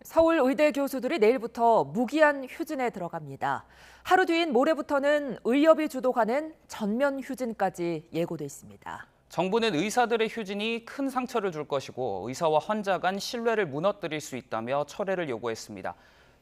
서울의대 교수들이 내일부터 무기한 휴진에 들어갑니다. 하루 뒤인 모레부터는 의협이 주도하는 전면 휴진까지 예고돼 있습니다. 정부는 의사들의 휴진이 큰 상처를 줄 것이고 의사와 환자 간 신뢰를 무너뜨릴 수 있다며 철회를 요구했습니다.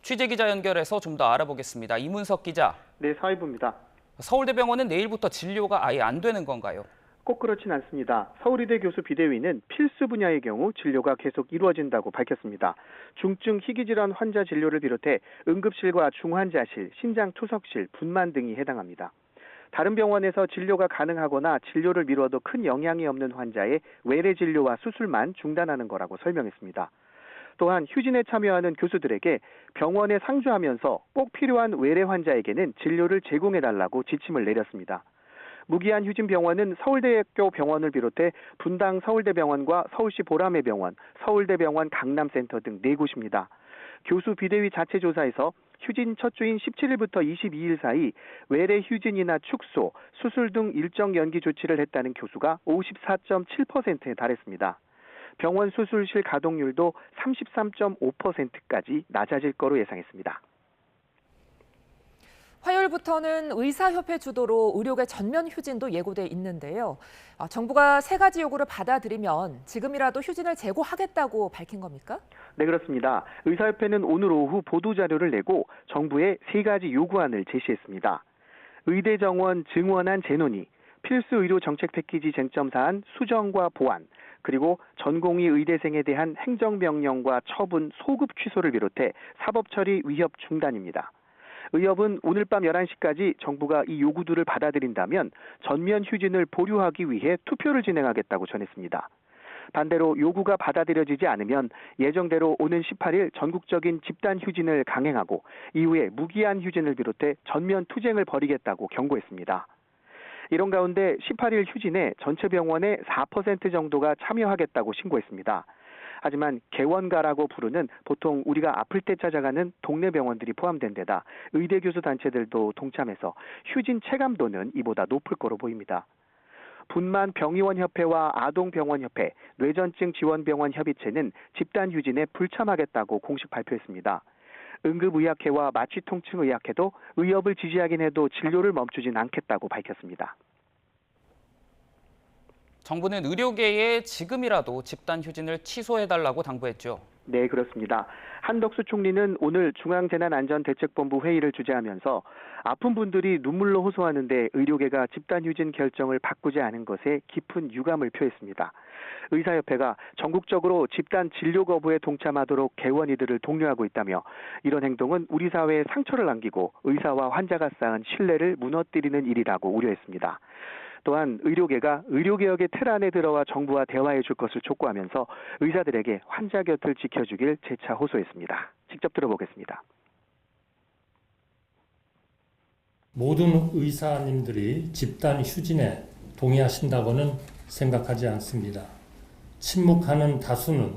취재기자 연결해서 좀 더 알아보겠습니다. 이문석 기자. 네, 사회부입니다. 서울대병원은 내일부터 진료가 아예 안 되는 건가요? 꼭 그렇진 않습니다. 서울의대 교수 비대위는 필수 분야의 경우 진료가 계속 이루어진다고 밝혔습니다. 중증 희귀질환 환자 진료를 비롯해 응급실과 중환자실, 심장투석실, 분만 등이 해당합니다. 다른 병원에서 진료가 가능하거나 진료를 미뤄도 큰 영향이 없는 환자의 외래 진료와 수술만 중단하는 거라고 설명했습니다. 또한 휴진에 참여하는 교수들에게 병원에 상주하면서 꼭 필요한 외래 환자에게는 진료를 제공해달라고 지침을 내렸습니다. 무기한 휴진 병원은 서울대학교 병원을 비롯해 분당 서울대병원과 서울시 보라매 병원, 서울대병원 강남센터 등 4곳입니다. 교수 비대위 자체 조사에서 휴진 첫 주인 17일부터 22일 사이 외래 휴진이나 축소, 수술 등 일정 연기 조치를 했다는 교수가 54.7%에 달했습니다. 병원 수술실 가동률도 33.5%까지 낮아질 거로 예상했습니다. 화요일부터는 의사협회 주도로 의료계 전면 휴진도 예고돼 있는데요. 정부가 3가지 요구를 받아들이면 지금이라도 휴진을 재고하겠다고 밝힌 겁니까? 네, 그렇습니다. 의사협회는 오늘 오후 보도자료를 내고 정부에 3가지 요구안을 제시했습니다. 의대 정원 증원안 재논의, 필수 의료 정책 패키지 쟁점 사안 수정과 보완, 그리고 전공의 의대생에 대한 행정명령과 처분 소급 취소를 비롯해 사법처리 위협 중단입니다. 의협은 오늘 밤 11시까지 정부가 이 요구들을 받아들인다면 전면 휴진을 보류하기 위해 투표를 진행하겠다고 전했습니다. 반대로 요구가 받아들여지지 않으면 예정대로 오는 18일 전국적인 집단 휴진을 강행하고 이후에 무기한 휴진을 비롯해 전면 투쟁을 벌이겠다고 경고했습니다. 이런 가운데 18일 휴진에 전체 병원의 4% 정도가 참여하겠다고 신고했습니다. 하지만 개원가라고 부르는 보통 우리가 아플 때 찾아가는 동네 병원들이 포함된 데다 의대 교수 단체들도 동참해서 휴진 체감도는 이보다 높을 거로 보입니다. 분만 병의원협회와 아동병원협회, 뇌전증 지원병원 협의체는 집단 휴진에 불참하겠다고 공식 발표했습니다. 응급의학회와 마취통증의학회도 의협을 지지하긴 해도 진료를 멈추진 않겠다고 밝혔습니다. 정부는 의료계에 지금이라도 집단 휴진을 취소해달라고 당부했죠. 네, 그렇습니다. 한덕수 총리는 오늘 중앙재난안전대책본부 회의를 주재하면서 아픈 분들이 눈물로 호소하는데 의료계가 집단휴진 결정을 바꾸지 않은 것에 깊은 유감을 표했습니다. 의사협회가 전국적으로 집단 진료 거부에 동참하도록 개원이들을 독려하고 있다며 이런 행동은 우리 사회에 상처를 남기고 의사와 환자가 쌓은 신뢰를 무너뜨리는 일이라고 우려했습니다. 또한 의료계가 의료개혁의 틀 안에 들어와 정부와 대화해 줄 것을 촉구하면서 의사들에게 환자 곁을 지켜주길 재차 호소했습니다. 직접 들어보겠습니다. 모든 의사님들이 집단 휴진에 동의하신다고는 생각하지 않습니다. 침묵하는 다수는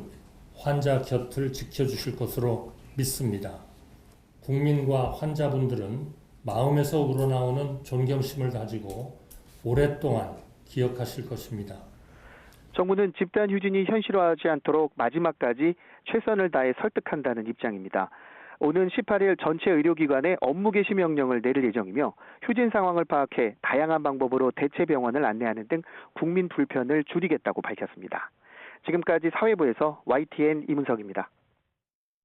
환자 곁을 지켜주실 것으로 믿습니다. 국민과 환자분들은 마음에서 우러나오는 존경심을 가지고 오랫동안 기억하실 것입니다. 정부는 집단 휴진이 현실화하지 않도록 마지막까지 최선을 다해 설득한다는 입장입니다. 오는 18일 전체 의료기관에 업무 개시 명령을 내릴 예정이며 휴진 상황을 파악해 다양한 방법으로 대체 병원을 안내하는 등 국민 불편을 줄이겠다고 밝혔습니다. 지금까지 사회부에서 YTN 이문석입니다.